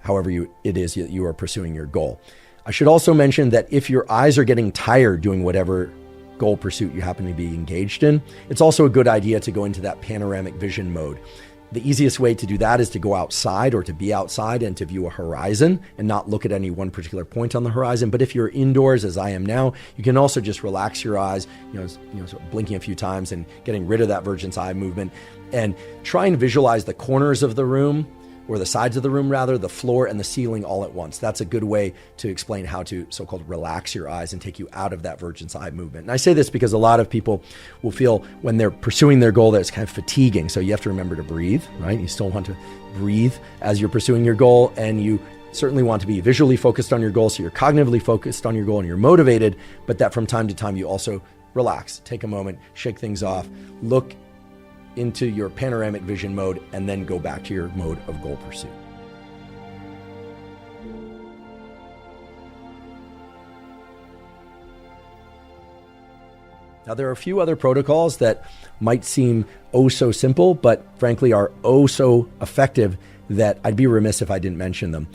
however it is that you are pursuing your goal. I should also mention that if your eyes are getting tired doing whatever goal pursuit you happen to be engaged in, it's also a good idea to go into that panoramic vision mode. The easiest way to do that is to go outside or to be outside and to view a horizon and not look at any one particular point on the horizon. But if you're indoors, as I am now, you can also just relax your eyes, sort of blinking a few times and getting rid of that Virgin's eye movement, and try and visualize the corners of the room, or the sides of the room rather, the floor and the ceiling all at once. That's a good way to explain how to so-called relax your eyes and take you out of that Virgin's eye movement. And I say this because a lot of people will feel when they're pursuing their goal that it's kind of fatiguing. So you have to remember to breathe, right? You still want to breathe as you're pursuing your goal, and you certainly want to be visually focused on your goal, so you're cognitively focused on your goal and you're motivated, but that from time to time you also relax, take a moment, shake things off, look into your panoramic vision mode, and then go back to your mode of goal pursuit. Now, there are a few other protocols that might seem oh so simple, but frankly are oh so effective that I'd be remiss if I didn't mention them.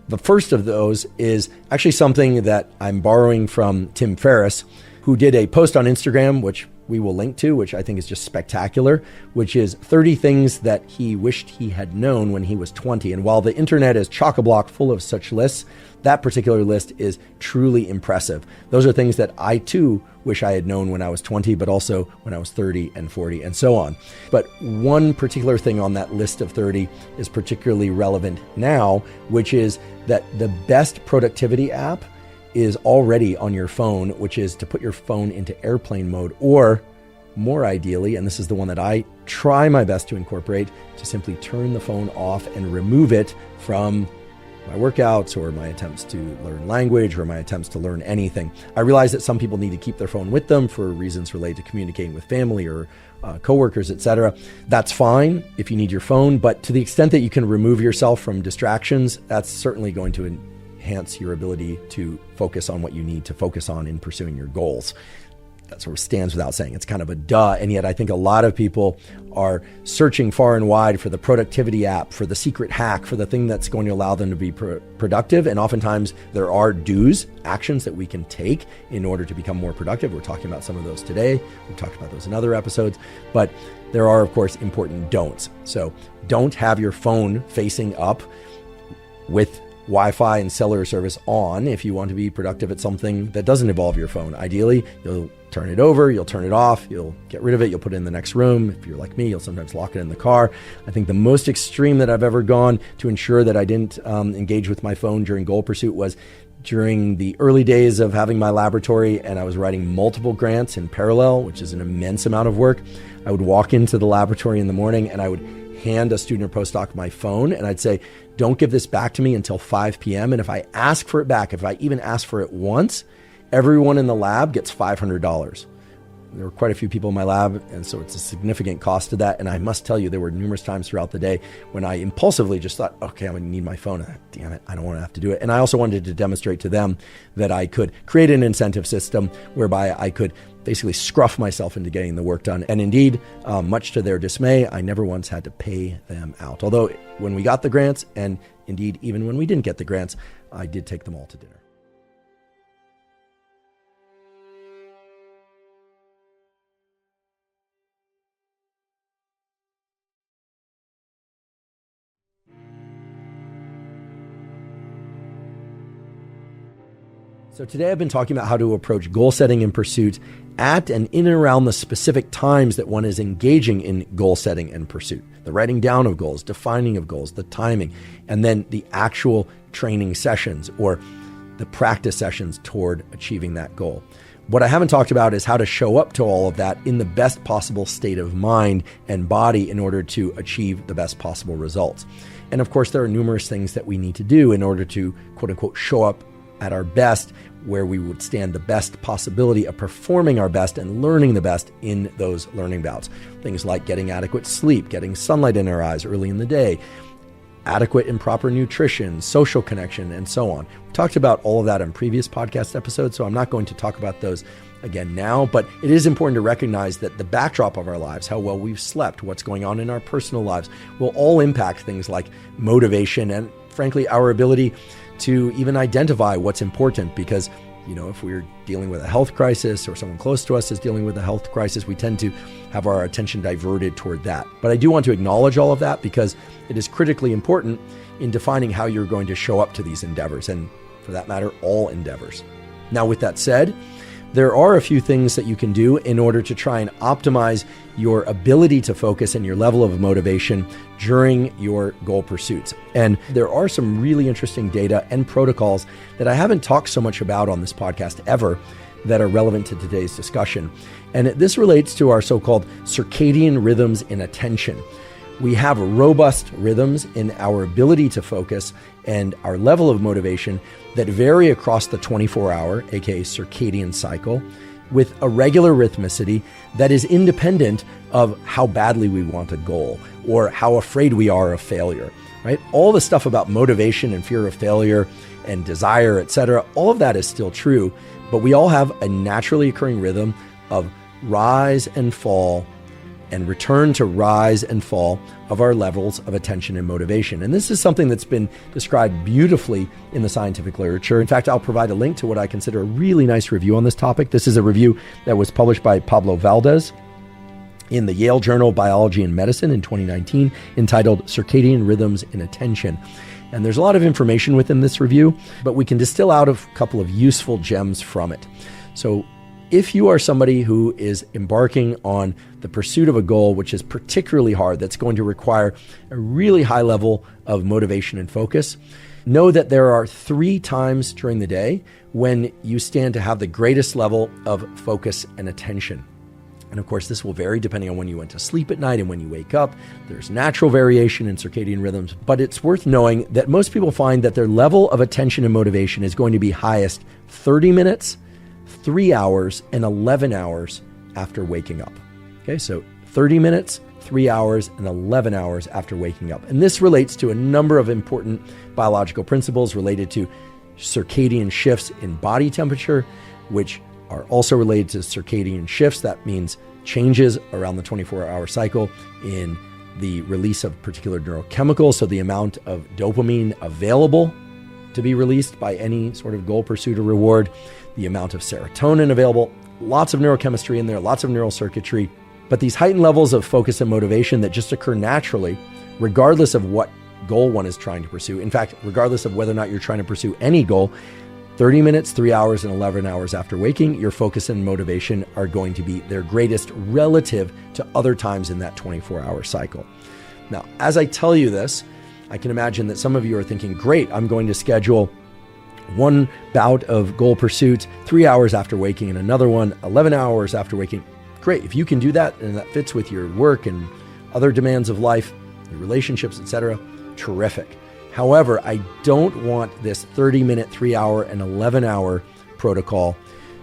The first of those is actually something that I'm borrowing from Tim Ferriss, who did a post on Instagram, which we will link to, which I think is just spectacular, which is 30 things that he wished he had known when he was 20. And while the internet is chock-a-block full of such lists, that particular list is truly impressive. Those are things that I too wish I had known when I was 20, but also when I was 30 and 40 and so on. But one particular thing on that list of 30 is particularly relevant now, which is that the best productivity app is already on your phone, which is to put your phone into airplane mode, or more ideally, and this is the one that I try my best to incorporate, to simply turn the phone off and remove it from my workouts or my attempts to learn language or my attempts to learn anything. I realize that some people need to keep their phone with them for reasons related to communicating with family or coworkers, etc. That's fine if you need your phone, but to the extent that you can remove yourself from distractions, that's certainly going to enhance your ability to focus on what you need to focus on in pursuing your goals. That sort of stands without saying. It's kind of a duh, and yet I think a lot of people are searching far and wide for the productivity app, for the secret hack, for the thing that's going to allow them to be productive. And oftentimes there are do's, actions that we can take in order to become more productive. We're talking about some of those today. We've talked about those in other episodes, but there are, of course, important don'ts. So don't have your phone facing up with Wi-Fi and cellular service on if you want to be productive at something that doesn't involve your phone. Ideally, you'll turn it over, you'll turn it off, you'll get rid of it, you'll put it in the next room. If you're like me, you'll sometimes lock it in the car. I think the most extreme that I've ever gone to ensure that I didn't engage with my phone during goal pursuit was during the early days of having my laboratory, and I was writing multiple grants in parallel, which is an immense amount of work. I would walk into the laboratory in the morning and I would hand a student or postdoc my phone, and I'd say, don't give this back to me until 5 p.m. And if I ask for it back, if I even ask for it once, everyone in the lab gets $500. There were quite a few people in my lab, and so it's a significant cost to that. And I must tell you, there were numerous times throughout the day when I impulsively just thought, okay, I'm going to need my phone. Damn it, I don't want to have to do it. And I also wanted to demonstrate to them that I could create an incentive system whereby I could basically scruff myself into getting the work done. And indeed, much to their dismay, I never once had to pay them out. Although when we got the grants, and indeed even when we didn't get the grants, I did take them all to dinner. So today I've been talking about how to approach goal setting and pursuit at and in and around the specific times that one is engaging in goal setting and pursuit. The writing down of goals, defining of goals, the timing, and then the actual training sessions or the practice sessions toward achieving that goal. What I haven't talked about is how to show up to all of that in the best possible state of mind and body in order to achieve the best possible results. And of course, there are numerous things that we need to do in order to, quote unquote, show up at our best, where we would stand the best possibility of performing our best and learning the best in those learning bouts. Things like getting adequate sleep, getting sunlight in our eyes early in the day, adequate and proper nutrition, social connection, and so on. We talked about all of that in previous podcast episodes, so I'm not going to talk about those again now, but it is important to recognize that the backdrop of our lives, how well we've slept, what's going on in our personal lives, will all impact things like motivation and, frankly, our ability to even identify what's important. Because, if we're dealing with a health crisis or someone close to us is dealing with a health crisis, we tend to have our attention diverted toward that. But I do want to acknowledge all of that because it is critically important in defining how you're going to show up to these endeavors, and for that matter, all endeavors. Now, with that said, there are a few things that you can do in order to try and optimize your ability to focus and your level of motivation during your goal pursuits. And there are some really interesting data and protocols that I haven't talked so much about on this podcast ever that are relevant to today's discussion. And this relates to our so-called circadian rhythms in attention. We have robust rhythms in our ability to focus and our level of motivation that vary across the 24-hour, aka circadian cycle, with a regular rhythmicity that is independent of how badly we want a goal or how afraid we are of failure, right? All the stuff about motivation and fear of failure and desire, etc., all of that is still true, but we all have a naturally occurring rhythm of rise and fall and return to rise and fall of our levels of attention and motivation. And this is something that's been described beautifully in the scientific literature. In fact, I'll provide a link to what I consider a really nice review on this topic. This is a review that was published by Pablo Valdez in the Yale Journal of Biology and Medicine in 2019, entitled Circadian Rhythms in Attention. And there's a lot of information within this review, but we can distill out a couple of useful gems from it. So if you are somebody who is embarking on the pursuit of a goal which is particularly hard, that's going to require a really high level of motivation and focus, know that there are 3 times during the day when you stand to have the greatest level of focus and attention. And of course, this will vary depending on when you went to sleep at night and when you wake up. There's natural variation in circadian rhythms, but it's worth knowing that most people find that their level of attention and motivation is going to be highest 30 minutes, 3 hours, and 11 hours after waking up. Okay, so 30 minutes, 3 hours, and 11 hours after waking up. And this relates to a number of important biological principles related to circadian shifts in body temperature, which are also related to circadian shifts. That means changes around the 24-hour cycle in the release of particular neurochemicals, so the amount of dopamine available to be released by any sort of goal pursuit or reward, the amount of serotonin available, lots of neurochemistry in there, lots of neural circuitry. But these heightened levels of focus and motivation that just occur naturally, regardless of what goal one is trying to pursue. In fact, regardless of whether or not you're trying to pursue any goal, 30 minutes, 3 hours, and 11 hours after waking, your focus and motivation are going to be their greatest relative to other times in that 24-hour cycle. Now, as I tell you this, I can imagine that some of you are thinking, great, I'm going to schedule one bout of goal pursuit 3 hours after waking and another one 11 hours after waking. Great. If you can do that and that fits with your work and other demands of life, your relationships, etc., terrific. However, I don't want this 30-minute, 3-hour, and 11-hour protocol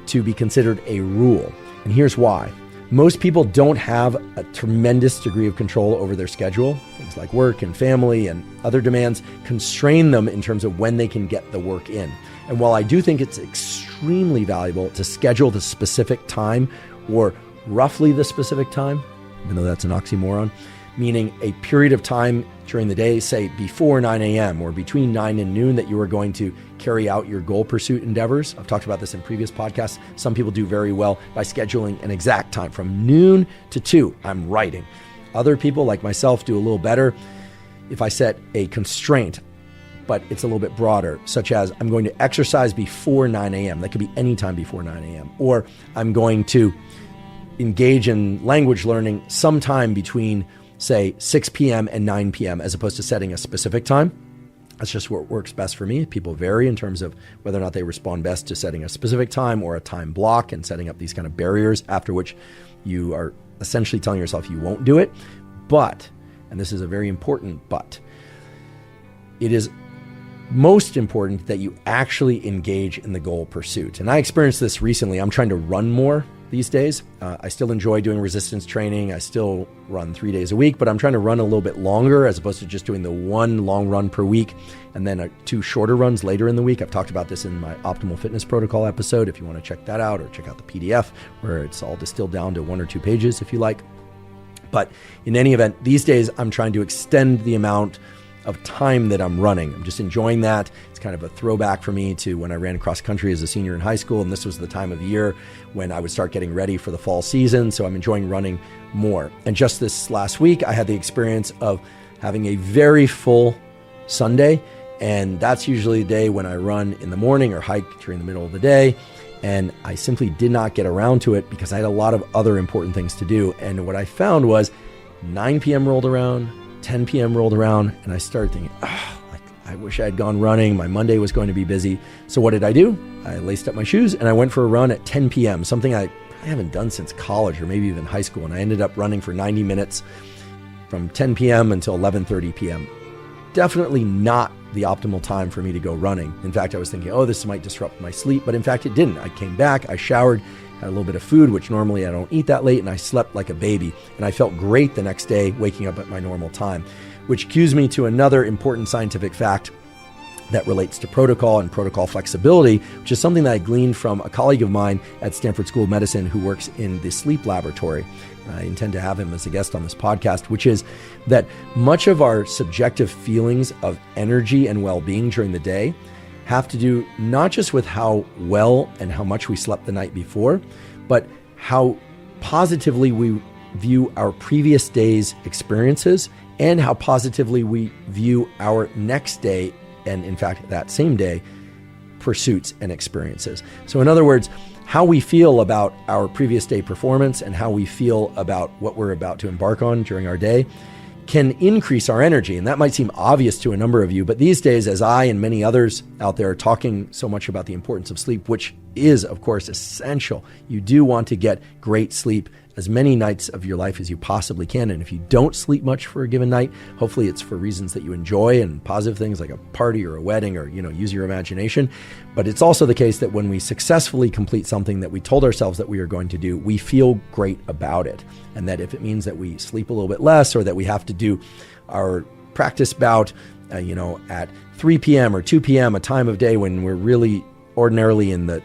to be considered a rule. And here's why. Most people don't have a tremendous degree of control over their schedule. Things like work and family and other demands constrain them in terms of when they can get the work in. And while I do think it's extremely valuable to schedule the specific time or roughly the specific time, even though that's an oxymoron, meaning a period of time during the day, say before 9 a.m. or between 9 and noon, that you are going to carry out your goal pursuit endeavors. I've talked about this in previous podcasts. Some people do very well by scheduling an exact time from noon to 2. I'm writing. Other people, like myself, do a little better if I set a constraint, but it's a little bit broader, such as I'm going to exercise before 9 a.m. That could be any time before 9 a.m. Or I'm going to engage in language learning sometime between, say, 6 p.m. and 9 p.m. as opposed to setting a specific time. That's just what works best for me. People vary in terms of whether or not they respond best to setting a specific time or a time block and setting up these kind of barriers after which you are essentially telling yourself you won't do it. But, and this is a very important but, it is most important that you actually engage in the goal pursuit. And I experienced this recently. I'm trying to run more these days. I still enjoy doing resistance training. I still run 3 days a week, but I'm trying to run a little bit longer as opposed to just doing the one long run per week and then 2 shorter runs later in the week. I've talked about this in my Optimal Fitness Protocol episode if you want to check that out, or check out the PDF where it's all distilled down to 1 or 2 pages if you like. But in any event, these days I'm trying to extend the amount of time that I'm running. I'm just enjoying that. It's kind of a throwback for me to when I ran cross country as a senior in high school, and this was the time of year when I would start getting ready for the fall season. So I'm enjoying running more. And just this last week, I had the experience of having a very full Sunday, and that's usually the day when I run in the morning or hike during the middle of the day. And I simply did not get around to it because I had a lot of other important things to do. And what I found was 9 p.m. rolled around, 10 p.m. rolled around, and I started thinking, I wish I had gone running. My Monday was going to be busy. So what did I do? I laced up my shoes and I went for a run at 10 p.m., something I haven't done since college or maybe even high school. And I ended up running for 90 minutes from 10 p.m. until 11:30 p.m. Definitely not the optimal time for me to go running. In fact, I was thinking, this might disrupt my sleep, but in fact it didn't. I came back, I showered, had a little bit of food, which normally I don't eat that late, and I slept like a baby. And I felt great the next day waking up at my normal time, which cues me to another important scientific fact that relates to protocol and protocol flexibility, which is something that I gleaned from a colleague of mine at Stanford School of Medicine who works in the sleep laboratory. I intend to have him as a guest on this podcast, which is that much of our subjective feelings of energy and well-being during the day have to do not just with how well and how much we slept the night before, but how positively we view our previous day's experiences and how positively we view our next day, and in fact, that same day, pursuits and experiences. So in other words, how we feel about our previous day performance and how we feel about what we're about to embark on during our day can increase our energy. And that might seem obvious to a number of you, but these days, as I and many others out there are talking so much about the importance of sleep, which is, of course, essential. You do want to get great sleep as many nights of your life as you possibly can. And if you don't sleep much for a given night, hopefully it's for reasons that you enjoy and positive things like a party or a wedding or, use your imagination. But it's also the case that when we successfully complete something that we told ourselves that we are going to do, we feel great about it. And that if it means that we sleep a little bit less or that we have to do our practice bout, at 3 p.m. or 2 p.m., a time of day when we're really ordinarily in the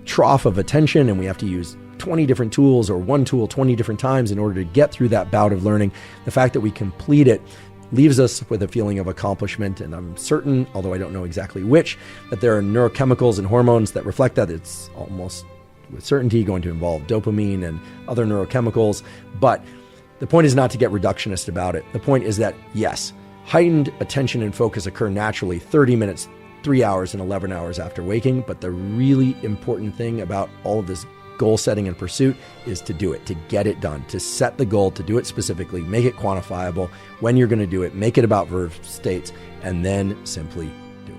trough of attention and we have to use 20 different tools or one tool 20 different times in order to get through that bout of learning, the fact that we complete it leaves us with a feeling of accomplishment. And I'm certain, although I don't know exactly which, that there are neurochemicals and hormones that reflect that. It's almost with certainty going to involve dopamine and other neurochemicals. But the point is not to get reductionist about it. The point is that, yes, heightened attention and focus occur naturally 30 minutes, 3 hours, and 11 hours after waking. But the really important thing about all of this goal setting and pursuit is to do it, to get it done, to set the goal, to do it specifically, make it quantifiable, when you're going to do it, make it about verb states, and then simply do it.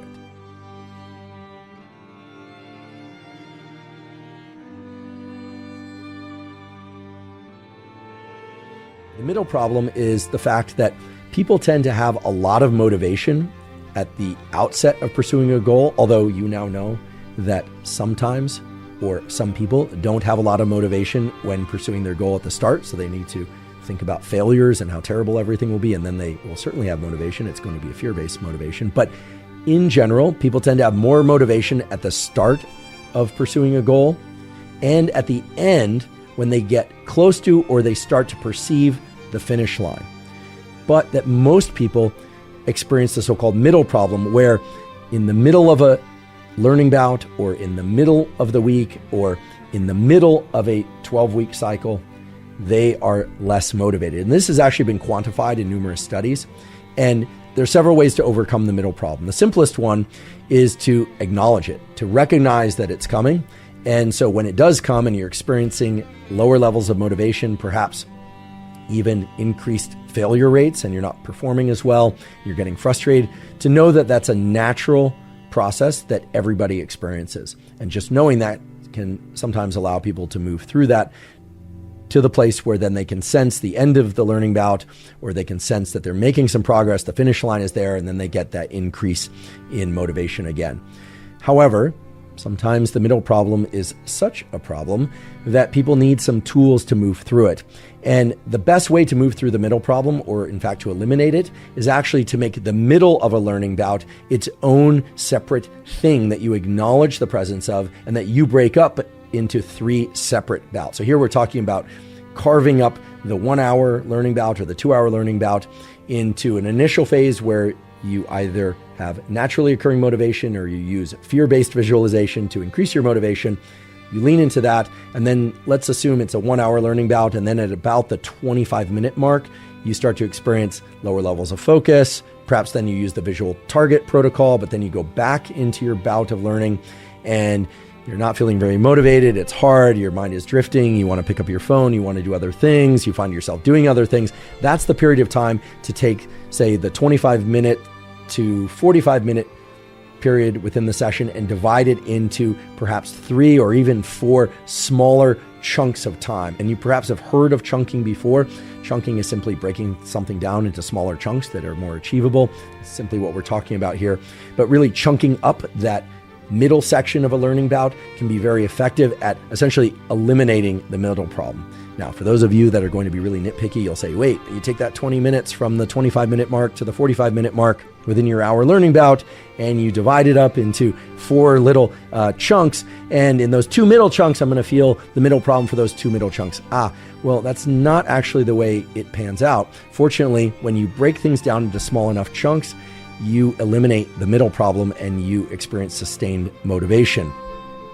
The middle problem is the fact that people tend to have a lot of motivation at the outset of pursuing a goal, although you now know that sometimes or some people don't have a lot of motivation when pursuing their goal at the start, so they need to think about failures and how terrible everything will be, and then they will certainly have motivation. It's going to be a fear-based motivation. But in general, people tend to have more motivation at the start of pursuing a goal and at the end when they get close to or they start to perceive the finish line. But that most people experience the so-called middle problem, where in the middle of a learning bout or in the middle of the week or in the middle of a 12-week cycle, they are less motivated. And this has actually been quantified in numerous studies. And there are several ways to overcome the middle problem. The simplest one is to acknowledge it, to recognize that it's coming. And so when it does come and you're experiencing lower levels of motivation, perhaps even increased failure rates and you're not performing as well, you're getting frustrated, to know that that's a natural process that everybody experiences. And just knowing that can sometimes allow people to move through that to the place where then they can sense the end of the learning bout, or they can sense that they're making some progress, the finish line is there, and then they get that increase in motivation again. However, sometimes the middle problem is such a problem that people need some tools to move through it. And the best way to move through the middle problem, or in fact to eliminate it, is actually to make the middle of a learning bout its own separate thing that you acknowledge the presence of and that you break up into 3 separate bouts. So here we're talking about carving up the 1 hour learning bout or the 2 hour learning bout into an initial phase where you either have naturally occurring motivation or you use fear-based visualization to increase your motivation. You lean into that, and then let's assume it's a 1 hour learning bout, and then at about the 25-minute mark, you start to experience lower levels of focus. Perhaps then you use the visual target protocol, but then you go back into your bout of learning and you're not feeling very motivated. It's hard. Your mind is drifting. You want to pick up your phone. You want to do other things. You find yourself doing other things. That's the period of time to take, say, the 25-minute to 45-minute period within the session and divide it into perhaps 3 or even 4 smaller chunks of time. And you perhaps have heard of chunking before. Chunking is simply breaking something down into smaller chunks that are more achievable. It's simply what we're talking about here. But really chunking up that middle section of a learning bout can be very effective at essentially eliminating the middle problem. Now, for those of you that are going to be really nitpicky, you'll say, wait, you take that 20 minutes from the 25-minute mark to the 45-minute mark within your hour learning bout, and you divide it up into 4 little chunks. And in those 2 middle chunks, I'm going to feel the middle problem for those 2 middle chunks. Well, that's not actually the way it pans out. Fortunately, when you break things down into small enough chunks, you eliminate the middle problem and you experience sustained motivation.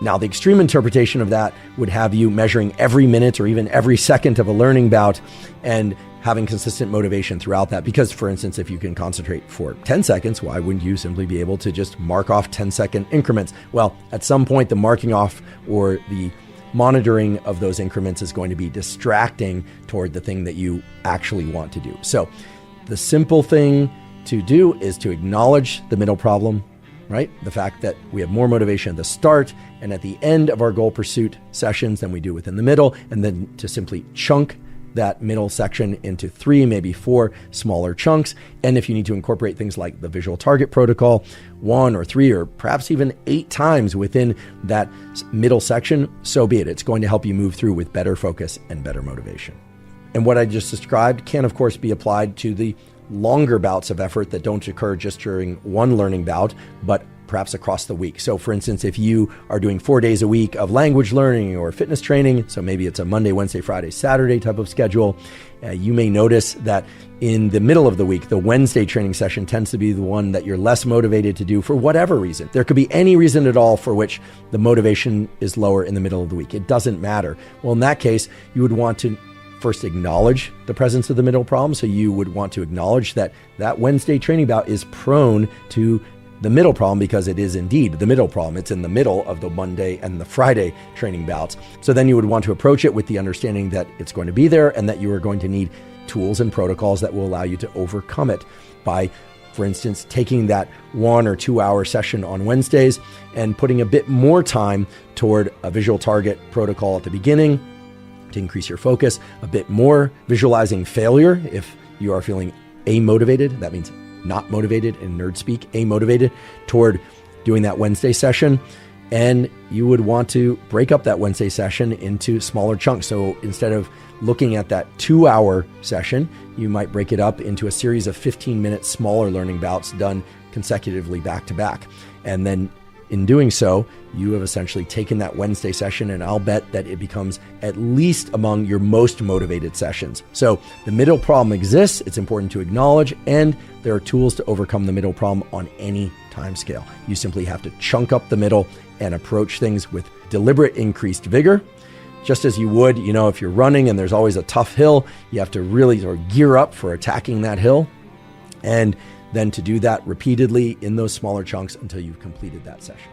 Now, the extreme interpretation of that would have you measuring every minute or even every second of a learning bout and having consistent motivation throughout that. Because, for instance, if you can concentrate for 10 seconds, why wouldn't you simply be able to just mark off 10-second increments? Well, at some point, the marking off or the monitoring of those increments is going to be distracting toward the thing that you actually want to do. So the simple thing to do is to acknowledge the middle problem, right? The fact that we have more motivation at the start and at the end of our goal pursuit sessions than we do within the middle, and then to simply chunk that middle section into 3, maybe 4 smaller chunks. And if you need to incorporate things like the visual target protocol 1 or 3 or perhaps even 8 times within that middle section, so be it. It's going to help you move through with better focus and better motivation. And what I just described can, of course, be applied to the longer bouts of effort that don't occur just during one learning bout, but perhaps across the week. So for instance, if you are doing 4 days a week of language learning or fitness training, so maybe it's a Monday, Wednesday, Friday, Saturday type of schedule, you may notice that in the middle of the week, the Wednesday training session tends to be the one that you're less motivated to do for whatever reason. There could be any reason at all for which the motivation is lower in the middle of the week. It doesn't matter. Well, in that case, you would want to first acknowledge the presence of the middle problem. So you would want to acknowledge that that Wednesday training bout is prone to the middle problem because it is indeed the middle problem. It's in the middle of the Monday and the Friday training bouts. So then you would want to approach it with the understanding that it's going to be there and that you are going to need tools and protocols that will allow you to overcome it by, for instance, taking that 1 or 2 hour session on Wednesdays and putting a bit more time toward a visual target protocol at the beginning to increase your focus, a bit more visualizing failure if you are feeling amotivated. That means not motivated in nerd speak, amotivated toward doing that Wednesday session. And you would want to break up that Wednesday session into smaller chunks. So instead of looking at that 2 hour session, you might break it up into a series of 15-minute smaller learning bouts done consecutively back to back. And then in doing so, you have essentially taken that Wednesday session, and I'll bet that it becomes at least among your most motivated sessions. So the middle problem exists. It's important to acknowledge, and there are tools to overcome the middle problem on any time scale. You simply have to chunk up the middle and approach things with deliberate increased vigor. Just as you would, if you're running and there's always a tough hill, you have to really sort of gear up for attacking that hill. And then to do that repeatedly in those smaller chunks until you've completed that session.